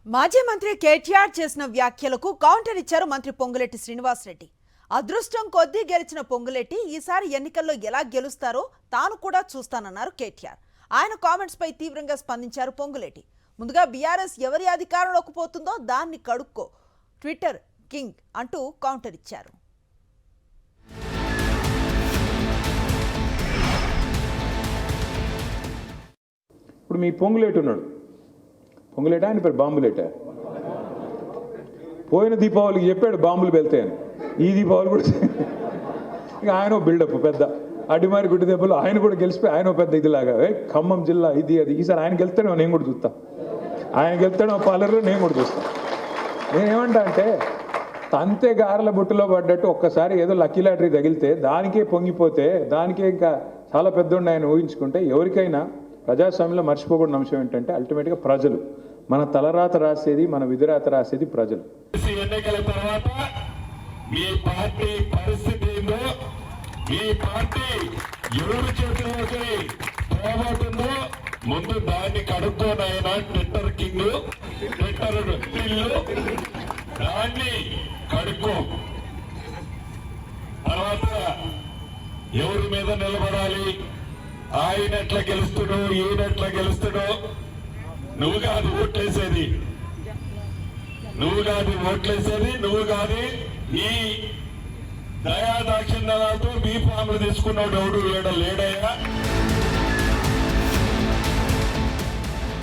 మాజీ మంత్రి కేటీఆర్ చేసిన వ్యాఖ్యలకు కౌంటర్ ఇచ్చారు మంత్రి పొంగులేటి శ్రీనివాసరెడ్డి. అదృష్టం కొద్దీ గెలిచిన పొంగులేటి ఈసారి ఎన్నికల్లో ఎలా గెలుస్తారో తాను కూడా చూస్తానన్నారు కేటీఆర్. ఆయన కామెంట్స్ పై తీవ్రంగా స్పందించారు పొంగులేటి. ముందుగా బీఆర్ఎస్ ఎవరి అధికారంలోకి పోతుందో దాన్ని కడుక్కో, ట్విట్టర్ కింగ్ అంటూ కౌంటర్ ఇచ్చారు. ఇప్పుడు మీ పొంగులేటి ఉన్నాడు, పొంగులేట ఆయన పేరు బాంబులేట. పోయిన దీపావళికి చెప్పాడు బాంబులు వెళ్తాయని, ఈ దీపావళి కూడా ఇక ఆయన బిల్డప్ పెద్ద అడిమారి గుడ్డి దెబ్బలు ఆయన కూడా గెలిచిపోయి ఆయన పెద్ద ఇదిలాగా ఖమ్మం జిల్లా ఇది అది. ఈసారి ఆయన గెలుస్తాడో నేను కూడా చూస్తా, ఆయన గెలుస్తాడో పాలర్లో నేను కూడా చూస్తా. నేనేమంటా అంటే తంతే గారెల బుట్టలో పడ్డట్టు ఒక్కసారి ఏదో లక్కీ లాటరీ తగిలితే దానికే పొంగిపోతే దానికే ఇంకా చాలా పెద్దోండి ఆయన ఊహించుకుంటే ఎవరికైనా ప్రజాస్వామ్యంలో మర్చిపోకూడని అంశం ఏంటంటే అల్టిమేట్గా ప్రజలు, మన తలరాత రాసేది మన విధిరాత రాసేది ప్రజలు. ఎన్నికల తర్వాత మీ పార్టీ పరిస్థితి ఏందో, మీ పార్టీ ఎవరి చేతిలోకి పోబోతుందో ముందు దాన్ని కడుక్కోనైనా ట్విట్టర్ కింగ్ ట్విట్టర్ టిల్లు దాన్ని కడుక్కో. తర్వాత ఎవరి మీద నిలబడాలి, ఆయన ఎట్లా గెలుస్తుడో ఈయన ఎట్లా గెలుస్తుడో నువ్వు కాదు ఓట్లేసేది, నువ్వు కాదు ఓట్లేసేది, నువ్వు కాదు ఈ దయాదాక్షిణ్యాలతో బీ ఫామ్లు తీసుకున్నాడు ఎవడు లేడయ్యా.